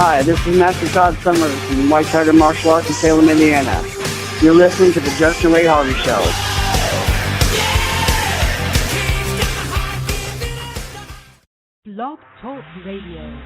Hi, this is Master Todd Summers from White Tiger Martial Arts in Salem, Indiana. You're listening to the Justin Ray Harvey Show. Blog Talk Radio.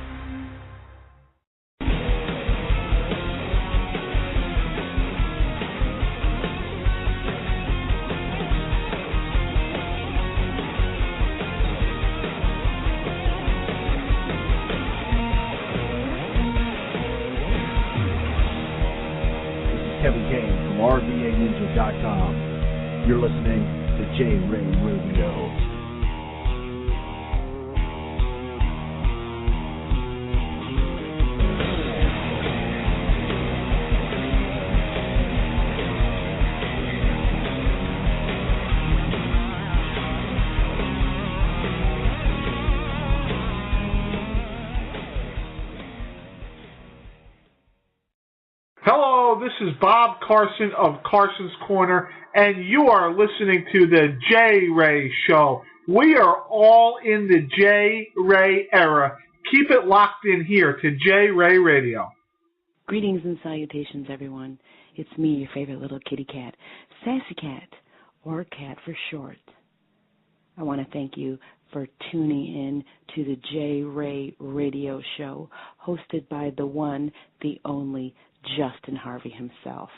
Kevin Kane from RVANinja.com. You're listening to J Ray Radio. Hello, this is Bob Carson of Carson's Corner, and you are listening to the J Ray Show. We are all in the J Ray era. Keep it locked in here to J Ray Radio. Greetings and salutations, everyone. It's me, your favorite little kitty cat, Sassy Cat, or Cat for short. I want to thank you for tuning in to the J Ray Radio Show, hosted by the one, the only, Justin Harvey himself.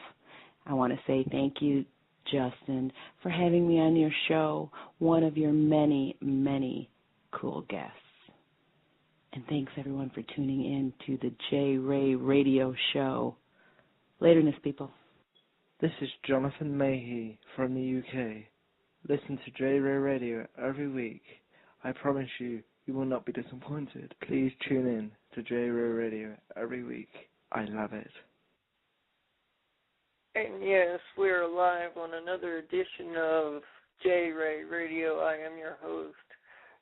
I want to say thank you, Justin, for having me on your show, one of your many, many cool guests. And thanks, everyone, for tuning in to the J Ray Radio Show. Laterness, people. This is Jonathan Mayhe from the UK. Listen to J Ray Radio every week. I promise you, you will not be disappointed. Please tune in to J Ray Radio every week. I love it. And yes, we're live on another edition of J Ray Radio. I am your host,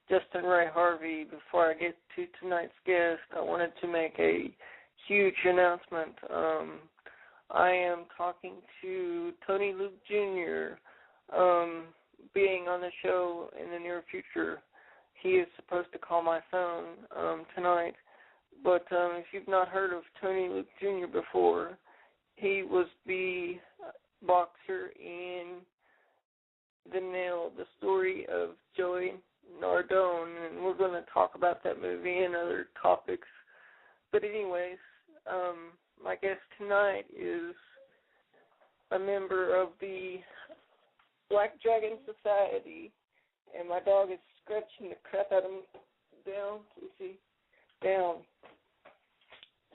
Justin Ray Harvey. Before I get to tonight's guest, I wanted to make a huge announcement. I am talking to Tony Luke Jr., being on the show in the near future. He is supposed to call my phone tonight, but if you've not heard of Tony Luke Jr. before, he was the boxer in The Nail, the story of Joey Nardone, and we're going to talk about that movie and other topics. But anyways, my guest tonight is a member of the Black Dragon Society, and my dog is scratching the crap out of him. Down, can you see? Down.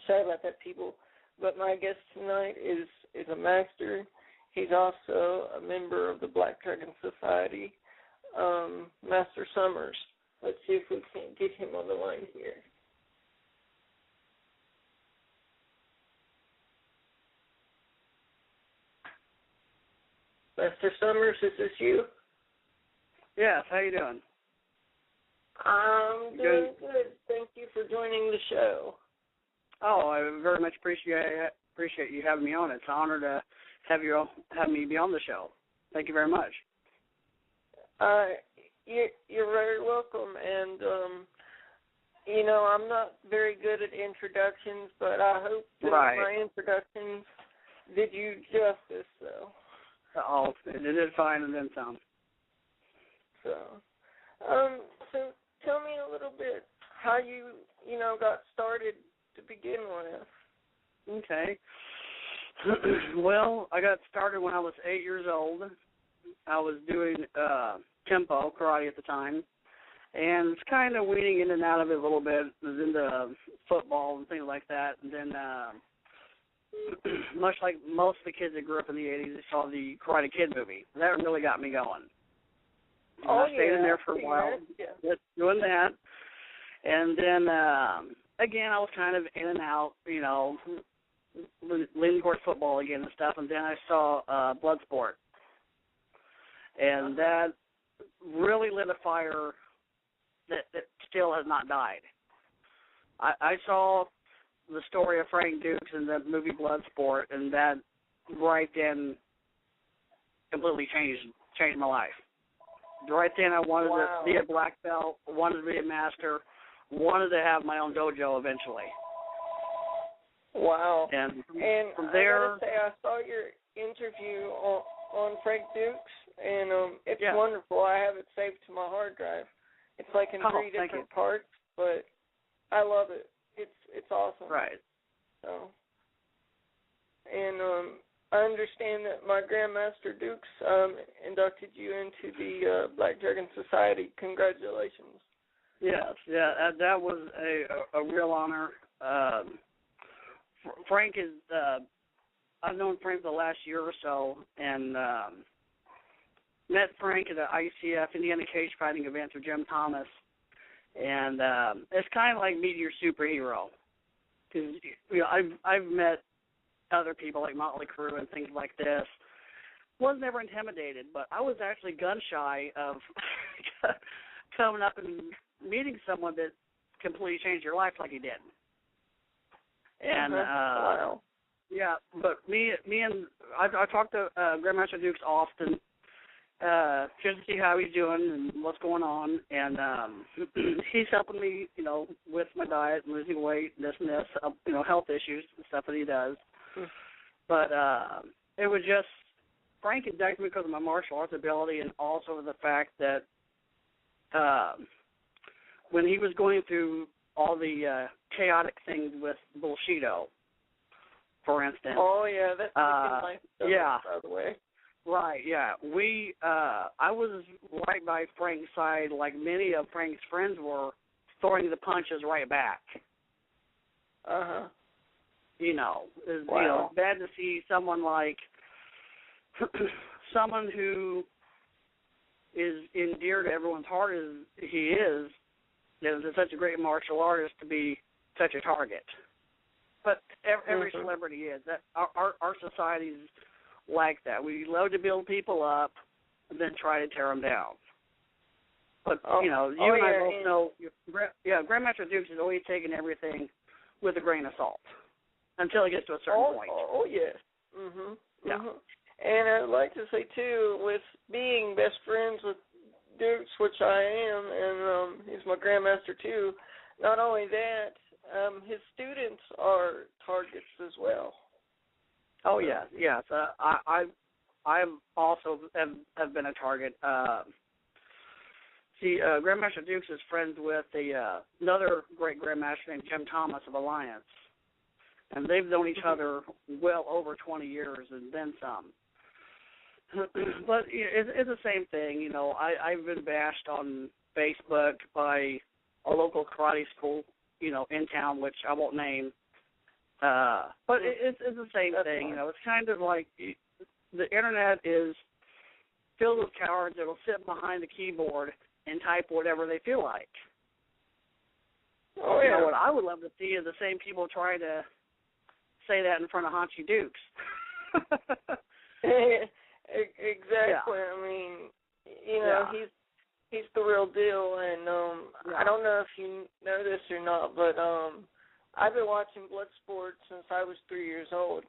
Sorry about that, people. But my guest tonight is a master. He's also a member of the Black Dragon Society, Master SOMERS. Let's see if we can get him on the line here. Master SOMERS, is this you? Yes, how you doing? I'm doing good. Thank you for joining the show. Oh, I very much appreciate you having me on. It's an honor to have me be on the show. Thank you very much. You're very welcome. And I'm not very good at introductions, but I hope that my introductions did you justice. Oh, it did fine and then some. So tell me a little bit how you got started to begin with. Okay. Well, I got started when I was 8 years old. I was doing tempo karate at the time, and was kind of weaning in and out of it a little bit. I was into football and things like that, and then much like most of the kids that grew up in the 80s, they saw the Karate Kid movie. That really got me going. And I stayed in there for a while, just doing that. And then, again, I was kind of in and out, leaning towards football again and stuff. And then I saw Bloodsport. And that really lit a fire that still has not died. I saw the story of Frank Dukes in the movie Bloodsport, and that right then completely changed my life. Right then I wanted to be a black belt, wanted to be a master, wanted to have my own dojo eventually. Wow. And from I there, gotta say, I saw your interview on Frank Dukes, and it's yeah. wonderful. I have it saved to my hard drive. It's like in 3 different parts, but I love it. It's awesome. Right. So, and I understand that my Grandmaster Dukes inducted you into the Black Dragon Society. Congratulations. Yes, yeah, that was a real honor. Frank is, I've known Frank for the last year or so, and met Frank at the ICF Indiana Cage Fighting event with Jim Thomas, and it's kind of like meeting your superhero, because I've met other people like Motley Crue and things like this. Was never intimidated, but I was actually gun shy of coming up and meeting someone that completely changed your life like he did. And wow. Yeah, but me and I talk to Grandmaster Dukes often, just to see how he's doing and what's going on, and he's helping me, with my diet, losing weight, this and this, health issues and stuff that he does. But it was just Frank inducted me because of my martial arts ability, and also the fact that when he was going through all the chaotic things with Bushido, for instance. Oh yeah, that's my stuff, yeah. by the way. Right, yeah. I was right by Frank's side, like many of Frank's friends were, throwing the punches right back. Uh-huh. It's bad to see someone like someone who is endear to everyone's heart as he is such a great martial artist, to be such a target. But every celebrity is. That our society's like that. We love to build people up and then try to tear them down. But, you and I both know, Grandmaster Dukes is always taking everything with a grain of salt until it gets to a certain point. Oh, yes. Mm-hmm. Yeah. Mm-hmm. And I'd like to say, too, with being best friends with Dukes, which I am, and he's my Grandmaster, too, not only that, his students are targets as well. Oh, yes. I've also have been a target. Grandmaster Dukes is friends with another great Grandmaster named Jim Thomas of Alliance, and they've known each other well over 20 years and then some. But it's the same thing, I've been bashed on Facebook by a local karate school, in town, which I won't name. But it's the same thing, It's kind of like the internet is filled with cowards that will sit behind the keyboard and type whatever they feel like. Oh, yeah. What I would love to see is the same people try to say that in front of Haunchy Dukes. Exactly. Yeah. I mean, he's the real deal, and I don't know if you know this or not, but I've been watching Bloodsport since I was 3 years old.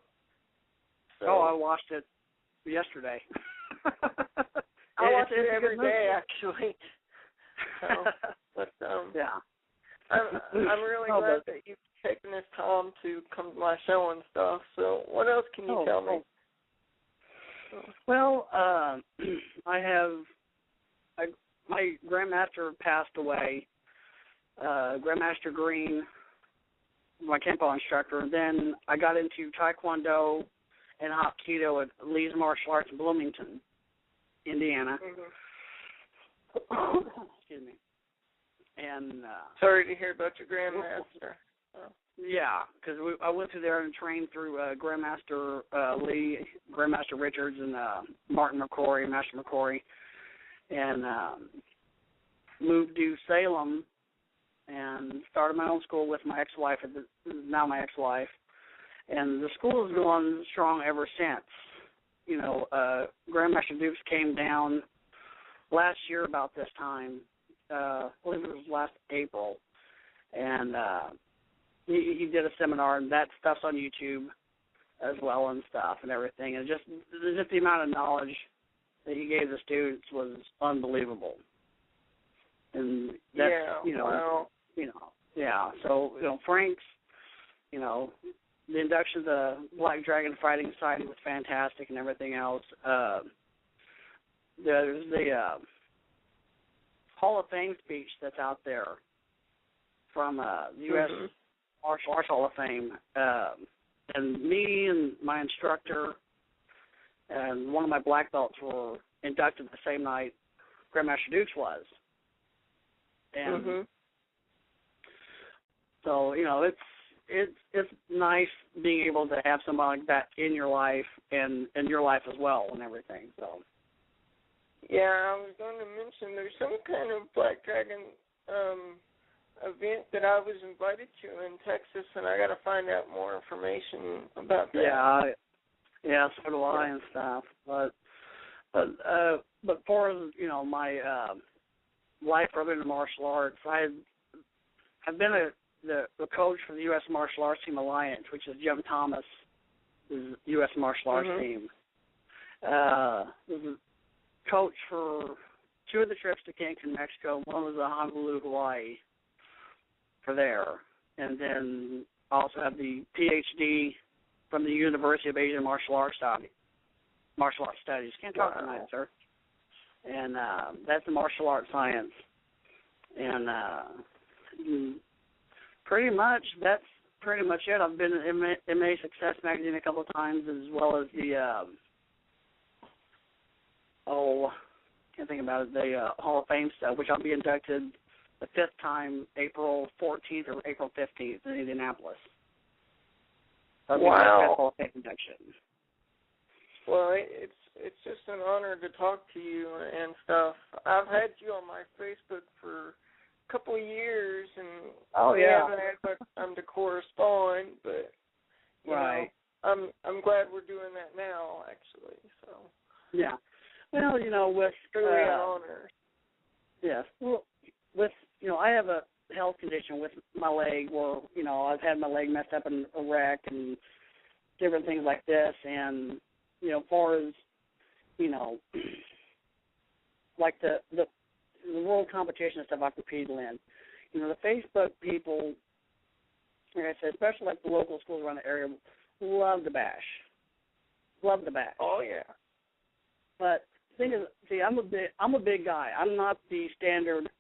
So, I watched it yesterday. I watch it every day, actually. So, but yeah, I'm really glad that you've taken this time to come to my show and stuff. So, what else can you tell me? Well, my Grandmaster passed away. Grandmaster Green, my Kempo instructor, and then I got into Taekwondo and Hapkido at Lee's Martial Arts in Bloomington, Indiana. Excuse me. And sorry to hear about your Grandmaster. Yeah, because I went through there and trained through Grandmaster Lee, Grandmaster Richards, and Martin McCrory, Master McCrory, and moved to Salem and started my own school with my ex-wife, now my ex-wife, and the school has gone strong ever since. Grandmaster Dukes came down last year about this time, I believe it was last April, and he did a seminar, and that stuff's on YouTube as well and stuff and everything, and just the amount of knowledge that he gave the students was unbelievable. And that's, wow. So, Frank's, the induction to the Black Dragon Fighting Society was fantastic and everything else. There's the Hall of Fame speech that's out there from the U.S. Martial Arts Hall of Fame. And me and my instructor and one of my black belts were inducted the same night Grandmaster Dukes was. And so, you know, it's nice being able to have somebody like that in your life and in your life as well and everything. So. Yeah, I was going to mention there's some kind of Black Dragon event that I was invited to in Texas, and I got to find out more information about that. Yeah, so do I and stuff. But for, you know, my life other than martial arts, I've been the coach for the U.S. Martial Arts Team Alliance, which is Jim Thomas' U.S. Martial Arts team. Was a coach for 2 of the trips to Cancun, Mexico. One was Honolulu, Hawaii, for there. And then also have the PhD from the University of Asian Martial Arts Studies. Can't talk tonight, sir. And that's the martial arts science. And pretty much, that's pretty much it. I've been in MA Success magazine a couple of times, as well as the, can't think about it, the Hall of Fame stuff, which I'll be inducted the 5th time, April 14th or April 15th in Indianapolis. Wow. Hall of Fame induction. Well, it's just an honor to talk to you and stuff. I've had you on my Facebook for a couple of years, and we haven't had much time to correspond, but you know, I'm glad we're doing that now, actually. So yeah. Well, you know, with really an honor. Yes. Well, with, you know, I have a health condition with my leg where, you know, I've had my leg messed up in a wreck and different things like this. And, you know, as far as, you know, like the world competition and stuff I competed in, you know, the Facebook people, like I said, especially like the local schools around the area, love to bash. Oh, yeah. But the thing is, see, I'm a big guy. I'm not the standard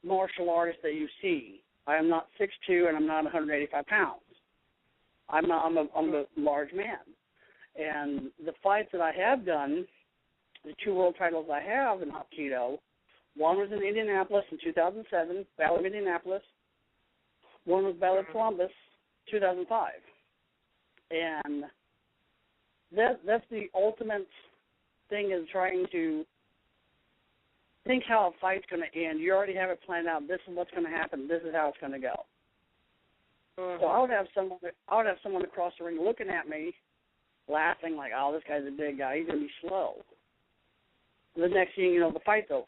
martial artist that you see. I am not 6'2", and I'm not 185 pounds. I'm a large man. And the fights that I have done, the 2 world titles I have in Hapkido, one was in Indianapolis in 2007, Battle of Indianapolis. One was Battle of Columbus, 2005. And that's the ultimate thing, is trying to think how a fight's going to end. You already have it planned out. This is what's going to happen. This is how it's going to go. So I would have someone across the ring looking at me, laughing like, "Oh, this guy's a big guy. He's going to be slow." The next thing you know, the fight's over.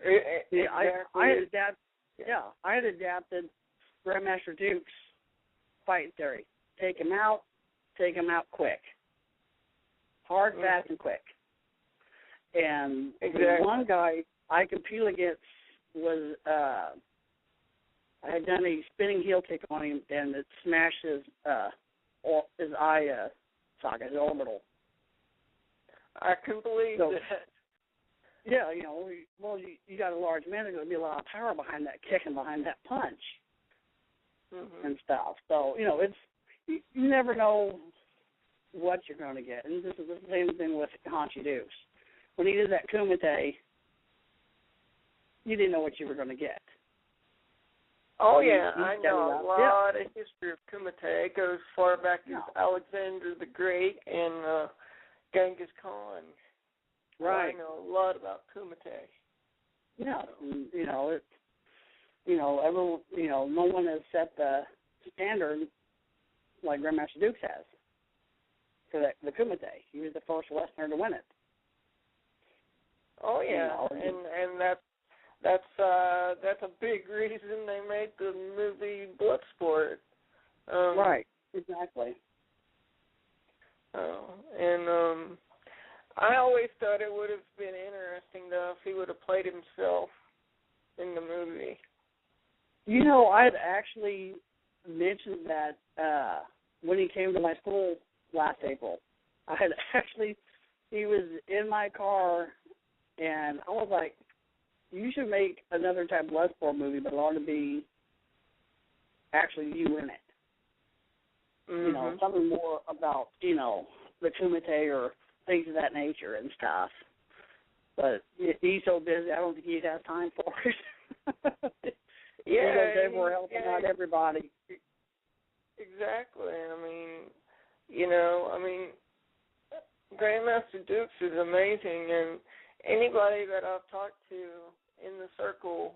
I had adapted Grandmaster Duke's fight theory. Take him out quick. Hard, fast, and quick. And the one guy I competed against was, I had done a spinning heel kick on him, and it smashed his eye socket, his orbital. I can believe that. Yeah, you know, you got a large man, there's going to be a lot of power behind that kick and behind that punch and stuff. So, you know, you never know what you're going to get. And this is the same thing with Hanshi Dukes. When he did that Kumite, you didn't know what you were going to get. Oh, yeah, I know a lot of history of Kumite. It goes far back as Alexander the Great and Genghis Khan. Right. I know a lot about Kumite. Yeah, no one has set the standard like Grandmaster Dukes has for the Kumite. He was the first Westerner to win it. Oh yeah, and that's a big reason they made the movie Bloodsport. Right, exactly. I always thought it would have been interesting though if he would have played himself in the movie. You know, I'd actually mention that when he came to my school last April, I had actually, he was in my car, and I was like, you should make another type of Bloodsport movie, but it ought to be actually you in it. Mm-hmm. You know, something more about, you know, the Kumite or things of that nature and stuff. But he's so busy, I don't think he'd have time for it. He goes everywhere helping out everybody. Exactly. I mean, you know, Grandmaster Dukes is amazing, and anybody that I've talked to in the circle,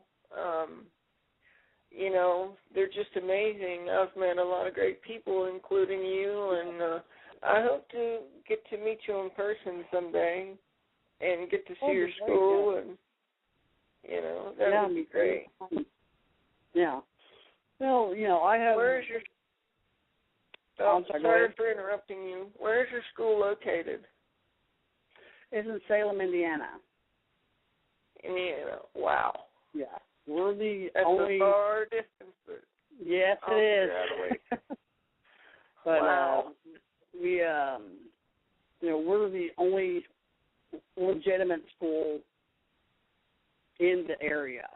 you know, they're just amazing. I've met a lot of great people, including you, and I hope to get to meet you in person someday and get to see your school, and, you know, that would be great. Yeah. Well, you know, I have... Where is your... I'm sorry for interrupting you. Where is your school located? It's in Salem, Indiana. Indiana. Wow. Yeah. We're the That's only... a far distance. Yes, it is. But wow. We, you know, we're the only legitimate school in the area,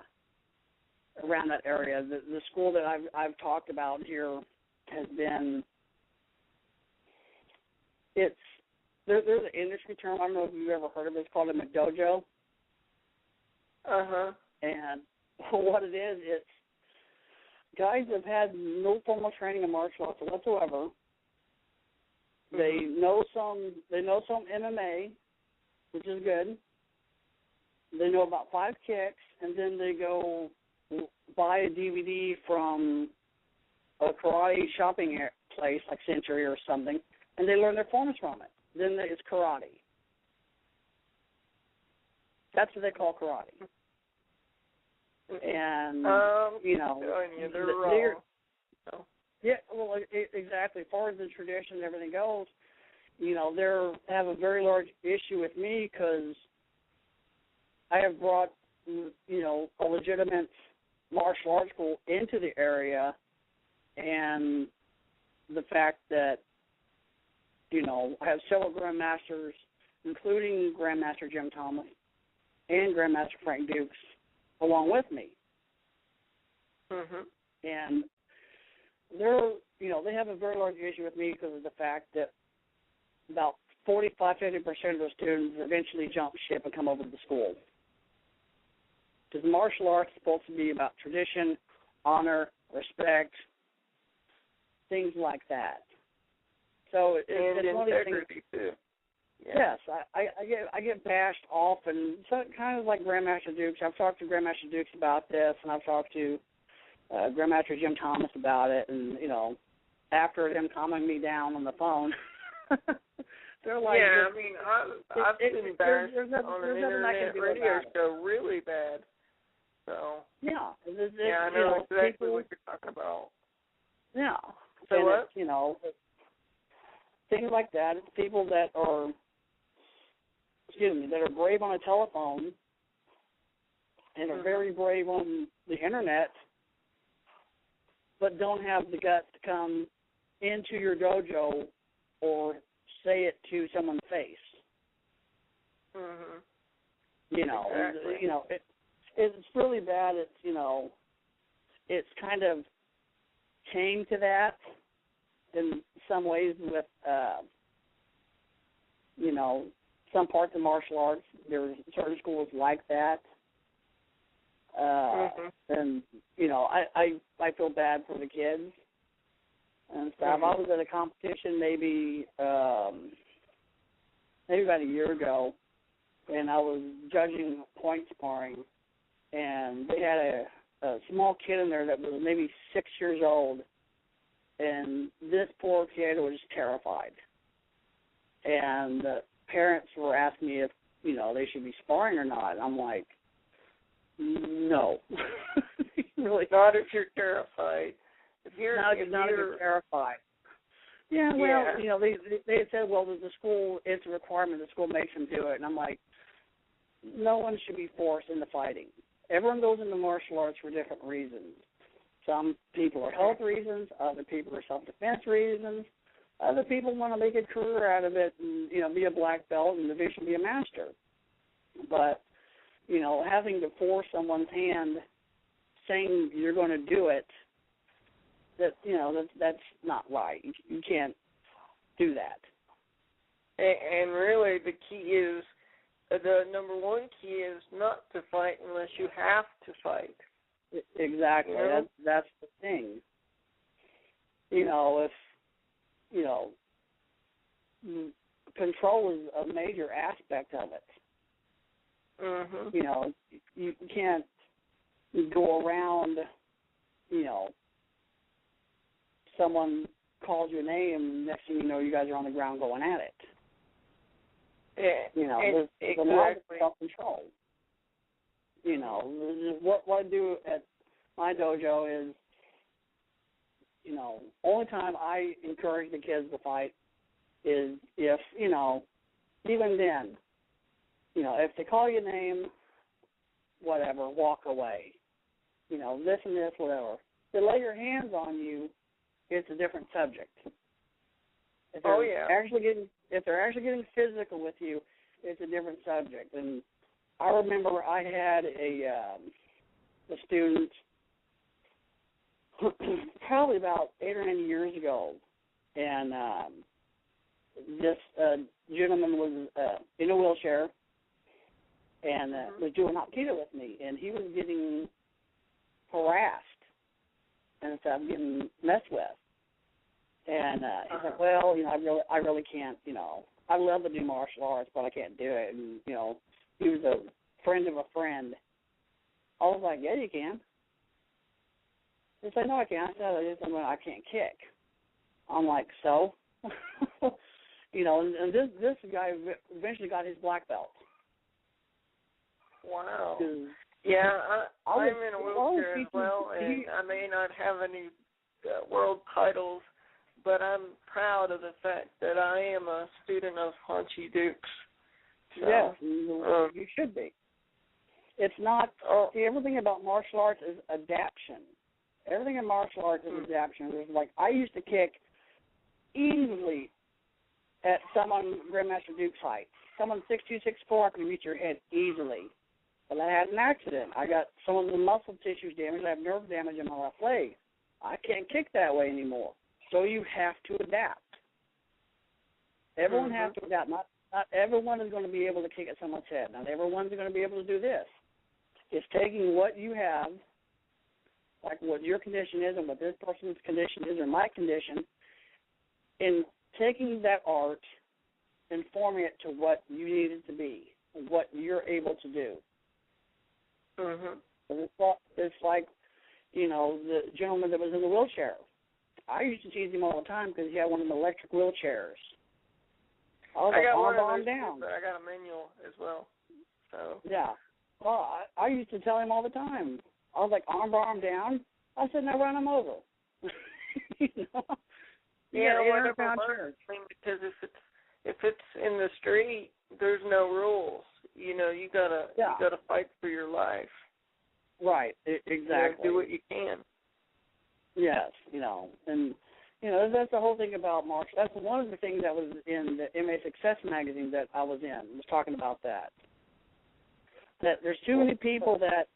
around that area. The school that I've talked about here has been, there's an industry term, I don't know if you've ever heard of it, it's called a McDojo. Uh-huh. And what it is, it's guys that have had no formal training in martial arts whatsoever. They know some MMA, which is good. They know about 5 kicks, and then they go buy a DVD from a karate shopping place like Century or something, and they learn their forms from it. Then it's karate. That's what they call karate. And, you know, they're wrong. Yeah, well, exactly. As far as the tradition and everything goes, you know, they have a very large issue with me because I have brought, you know, a legitimate martial arts school into the area, and the fact that, you know, I have several grandmasters, including Grandmaster Jim Thomas and Grandmaster Frank Dukes, along with me. And they have a very large issue with me because of the fact that about 45-50% of the students eventually jump ship and come over to the school. Because martial arts is supposed to be about tradition, honor, respect, things like that. So it's one of the things. Too. Yeah. Yes, I get bashed off, and so kind of like Grandmaster Dukes. I've talked to Grandmaster Dukes about this, and I've talked to Grandmaster Jim Thomas about it, and, you know, after them calming me down on the phone, they're like... Yeah, I mean, I've been bashed on an internet radio show really bad. So... Yeah. I know exactly what you're talking about. Yeah. So and what? You know, things like that. It's people that are, that are brave on a telephone and are very brave on the internet, but don't have the guts to come into your dojo or say it to someone's face. You know, exactly. You know, it's really bad. It's, you know, it's kind of came to that in some ways with, you know, some parts of martial arts. There's certain schools like that. And, you know, I feel bad for the kids and stuff. I was at a competition maybe about a year ago, and I was judging point sparring, and they had a small kid in there that was maybe 6 years old, and this poor kid was terrified. And the parents were asking me if, you know, they should be sparring or not. I'm like, no. Really, not if you're terrified. If you're terrified. Yeah, well, you know, they said, well, the school, it's a requirement. The school makes them do it. And I'm like, no one should be forced into fighting. Everyone goes into martial arts for different reasons. Some people are health reasons, other people are self-defense reasons, other people want to make a career out of it and, be a black belt and eventually be a master. But, having to force someone's hand saying you're going to do it, that's not right. You can't do that. And really the key is, the number one key is not to fight unless you have to fight. Exactly. That's the thing. If, control is a major aspect of it. Mm-hmm. You can't go around, someone calls your name, next thing you know, you guys are on the ground going at it. Yeah, there's a lot of self-control. What I do at my dojo is, only time I encourage the kids to fight is if, even then, if they call your name, whatever, walk away. This and this, whatever. If they lay your hands on you, it's a different subject. If they're actually getting physical with you, it's a different subject. And I remember I had a student probably about 8 or 9 years ago, and this gentleman was in a wheelchair and was doing Aikido with me, and he was getting harassed and stuff, getting messed with. And he's like, well, I really can't, I love to do martial arts, but I can't do it. And, he was a friend of a friend. I was like, yeah, you can. He's like, no, I can't. I said, I can't kick. I'm like, so? And this guy eventually got his black belt. Wow. Yeah, I'm in a wheelchair as well, and I may not have any world titles, but I'm proud of the fact that I am a student of Haunchy Dukes. So, yes, you should be. It's not, everything about martial arts is adaptation. Everything in martial arts is adaptation. There's I used to kick easily at someone Grandmaster Duke's height. Someone 6'2", 6'4", I could reach your head easily. But I had an accident. I got some of the muscle tissues damaged. I have nerve damage in my left leg. I can't kick that way anymore. So you have to adapt. Everyone has to adapt. Not everyone is going to be able to kick at someone's head. Not everyone's going to be able to do this. It's taking what you have, like what your condition is and what this person's condition is or my condition, and taking that art and forming it to what you need it to be, what you're able to do. It's like, the gentleman that was in the wheelchair. I used to tease him all the time because he had one of the electric wheelchairs. I got one of those down. But I got a manual as well. So yeah. Well, I used to tell him all the time. I was like, arm down. I said, now run him over. Whatever works. Because if it's in the street, there's no rules. You gotta fight for your life. Right. Exactly. Do what you can. Yes. And that's the whole thing about martial. That's one of the things that was in the MA Success magazine that I was in. Was talking about that. That there's too many people that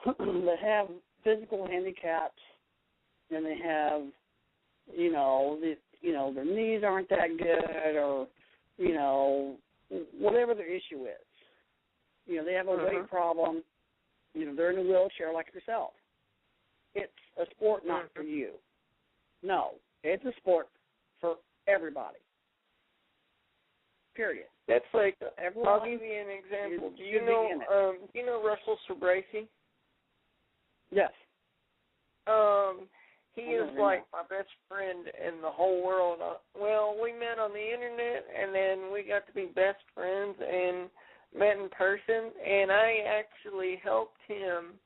that have physical handicaps, and they have, their knees aren't that good, or whatever their issue is. They have a weight problem. They're in a wheelchair like yourself. It's a sport not for you. No, it's a sport for everybody. Period. That's like, I'll give you an example. Do you know Russell Sobracy? Yes. He is like my best friend in the whole world. Well, we met on the internet, and then we got to be best friends and met in person, and I actually helped him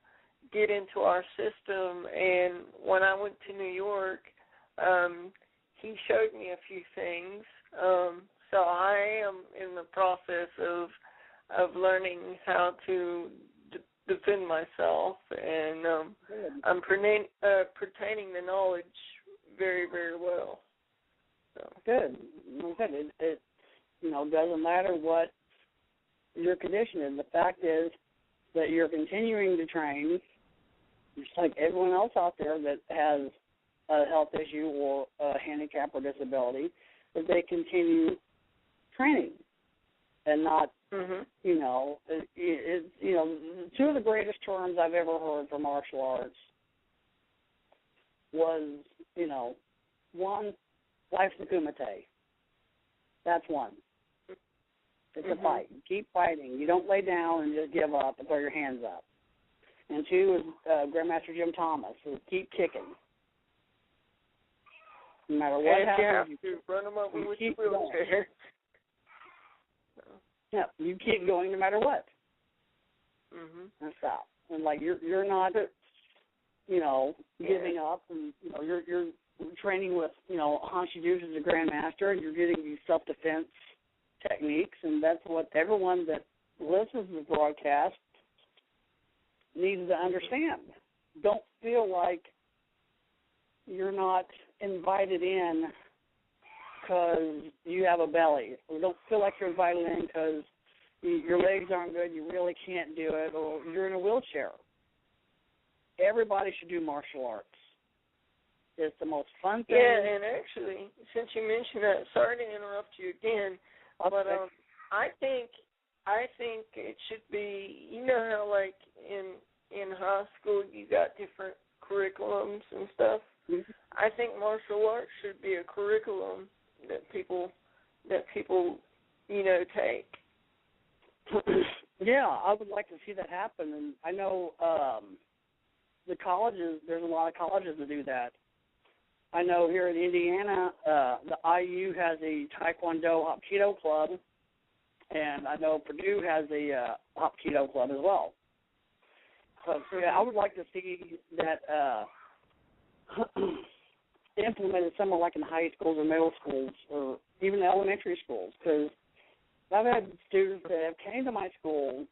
get into our system. And when I went to New York, he showed me a few things. So I am in the process of learning how to the defend myself, and I'm pertaining the knowledge very, very well. So. Good. It doesn't matter what your condition is. The fact is that you're continuing to train, just like everyone else out there that has a health issue or a handicap or disability, that they continue training and not, two of the greatest terms I've ever heard for martial arts was, one, life's a kumite. That's one. It's a fight. You keep fighting. You don't lay down and just give up and throw your hands up. And two is Grandmaster Jim Thomas, so keep kicking. No matter what happens, you run them over with your wheelchair. Yeah, you keep going no matter what. And stop. And you're not, giving up, and you're training with Hanshi Dukes as a grandmaster, and you're getting these self-defense techniques, and that's what everyone that listens to the broadcast needs to understand. Don't feel like you're not invited in because you have a belly, or don't feel like you're invited in because your legs aren't good, you really can't do it, or you're in a wheelchair. Everybody should do martial arts. It's the most fun thing. Yeah, and actually, since you mentioned that, sorry to interrupt you again, but I think it should be, how in high school you got different curriculums and stuff. I think martial arts should be a curriculum that people take. Yeah, I would like to see that happen, and I know the colleges. There's a lot of colleges that do that. I know here in Indiana, the IU has a Taekwondo Hapkido club, and I know Purdue has a Hapkido club as well. So yeah, I would like to see that implemented somewhere like in high schools or middle schools or even elementary schools, because I've had students that have came to my school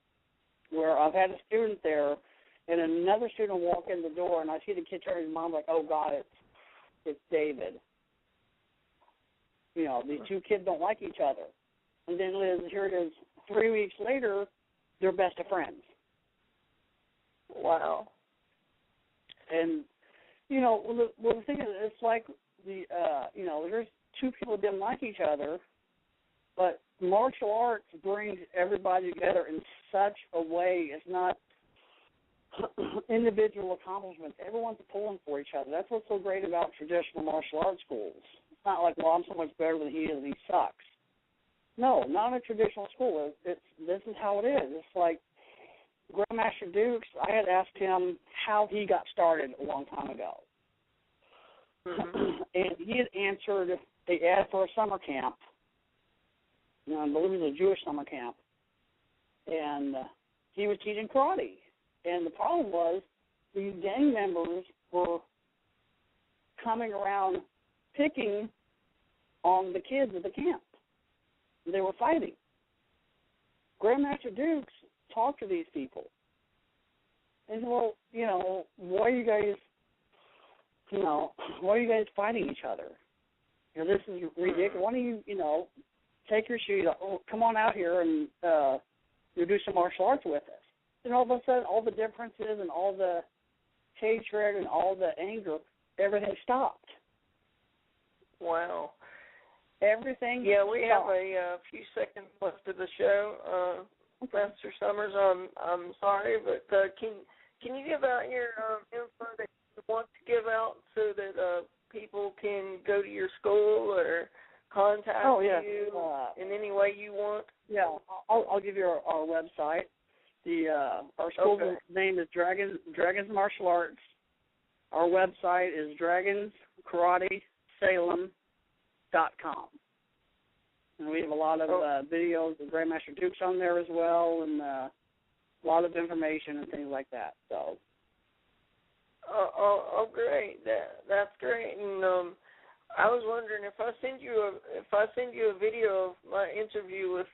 where I've had a student there and another student walk in the door, and I see the kid turn to his mom like, oh, God, it's David. These two kids don't like each other. And then, Liz, here it is, 3 weeks later, they're best of friends. Wow. And, the thing is, it's like there's two people that didn't like each other, but martial arts brings everybody together in such a way. It's not individual accomplishments. Everyone's pulling for each other. That's what's so great about traditional martial arts schools. It's not like, well, I'm so much better than he is and he sucks. No, not in a traditional school. This is how it is. It's like Grandmaster Dukes, I had asked him how he got started a long time ago. And he had answered, they asked for a summer camp. I believe it was a Jewish summer camp. And he was teaching karate. And the problem was these gang members were coming around picking on the kids at the camp. They were fighting. Grandmaster Dukes talked to these people. And said, well, why are you guys fighting each other? This is ridiculous. Why don't you, take your shoes, come on out here and you do some martial arts with us. And all of a sudden, all the differences and all the hatred and all the anger, everything stopped. Wow. Everything Yeah, we stopped. have a few seconds left of the show. Master Somers, I'm sorry, but can you give out your info that you want to give out so that people can go to your school or contact you in any way you want? Yeah, I'll give you our website. Our school's name is Dragons Martial Arts. Our website is dragonskaratesalem.com. And we have a lot of videos of Grandmaster Dukes on there as well, and a lot of information and things like that. So. Oh, great! That's great. And I was wondering if I send you a video of my interview with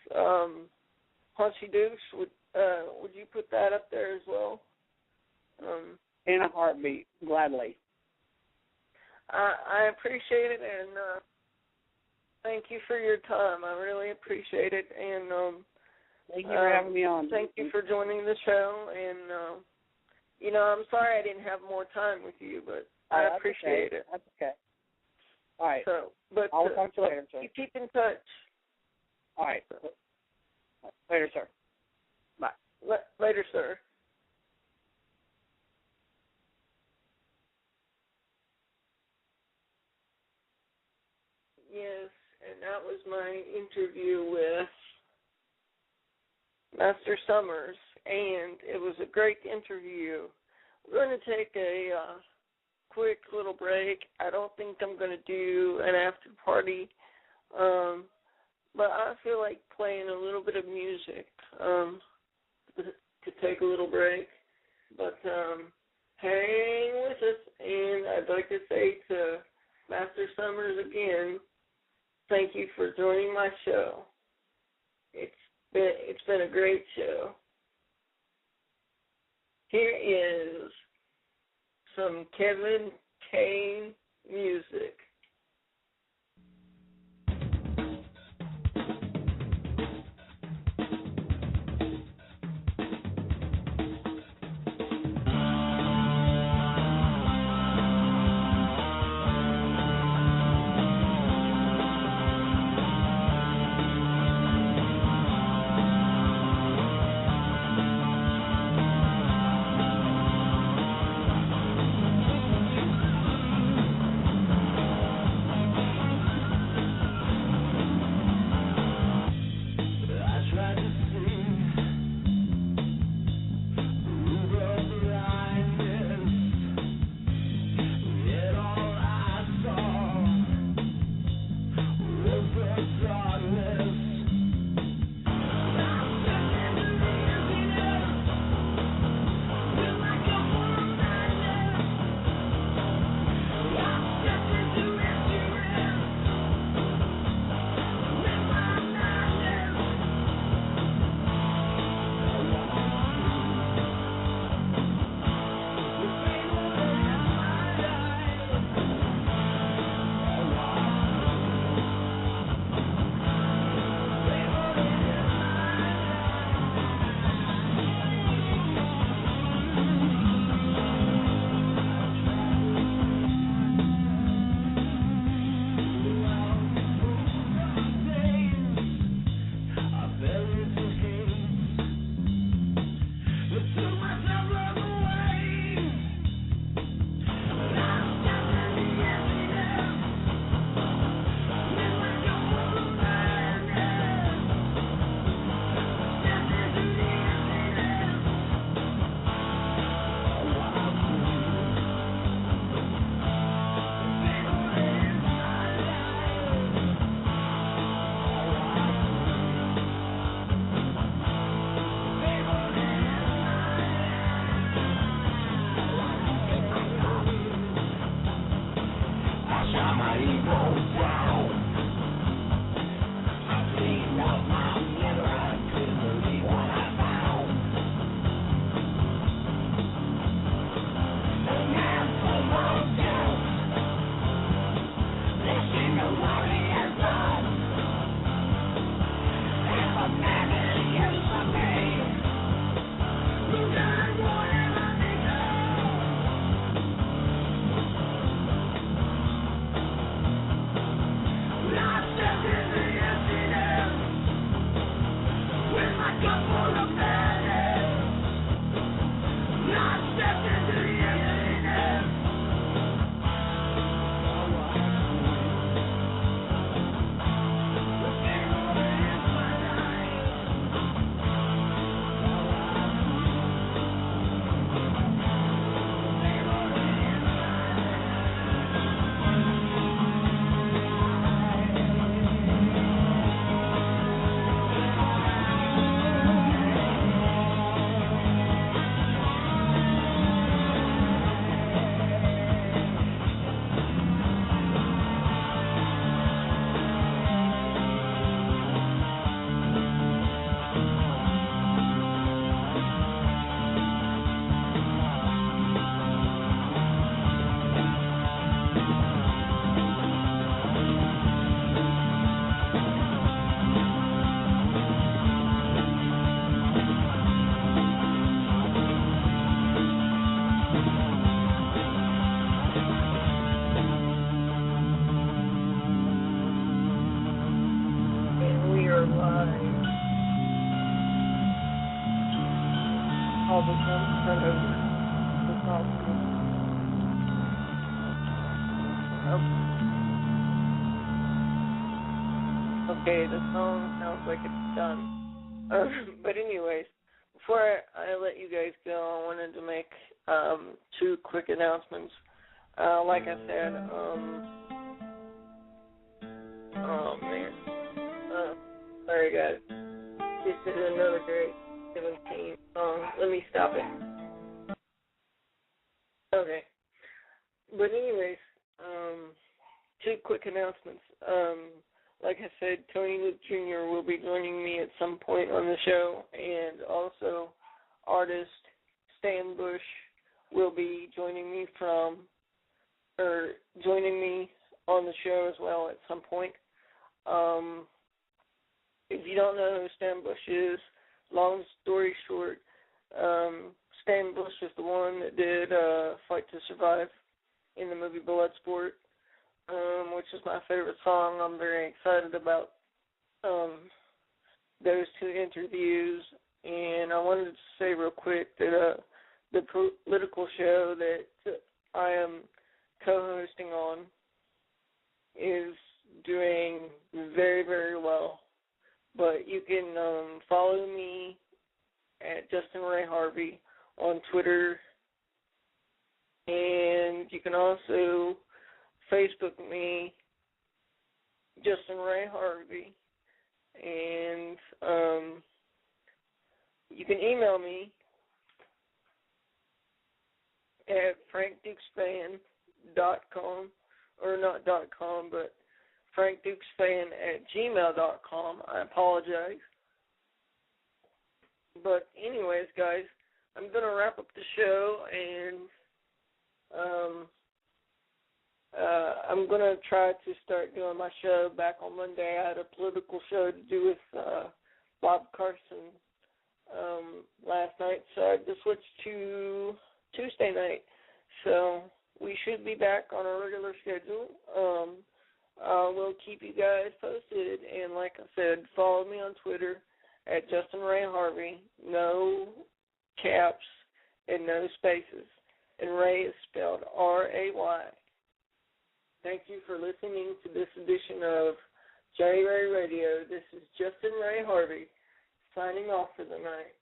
Hanshi Dukes, would you put that up there as well? In a heartbeat, gladly. I appreciate it, and thank you for your time. I really appreciate it, and thank you for having me on. Thank you for joining the show, and I'm sorry I didn't have more time with you, but I appreciate it. That's okay. All right. So, but I'll talk to you later, sir. You keep in touch. All right. Later, sir. Bye. Later, sir. Yes, and that was my interview with Master Somers, and it was a great interview. We're going to take a quick little break. I don't think I'm going to do an after party, but I feel like playing a little bit of music to take a little break. But hang with us, and I'd like to say to Master Somers again, thank you for joining my show. It's been a great show. Here is some Kevin Kane music. start over. It's awesome. Okay, the song sounds like it's done. But anyways, before I let you guys go, I wanted to make 2 quick announcements. Like I said, oh man, sorry guys, this is another great 17 song. Let me stop it. Okay, but anyways, 2 quick announcements. Like I said, Tony Luke Jr. will be joining me at some point on the show, and also artist Stan Bush will be joining me on the show as well at some point. If you don't know who Stan Bush is, long story short, Stan Bush is the one that did Fight to Survive in the movie Bloodsport, which is my favorite song. I'm very excited about those 2 interviews. And I wanted to say real quick that the political show that I am co-hosting on is doing very, very well. But you can follow me at Justin Ray Harvey on Twitter, and you can also Facebook me, Justin Ray Harvey, and you can email me at frankdukesfan.com, or not .com, but frankdukesfan@gmail.com. I apologize. But anyways, guys, I'm going to wrap up the show, and I'm going to try to start doing my show back on Monday. I had a political show to do with Bob Carson last night, so I just switched to Tuesday night. So we should be back on our regular schedule. We'll keep you guys posted, and like I said, follow me on Twitter at Justin Ray Harvey, no caps and no spaces, and Ray is spelled R-A-Y. Thank you for listening to this edition of J. Ray Radio. This is Justin Ray Harvey signing off for the night.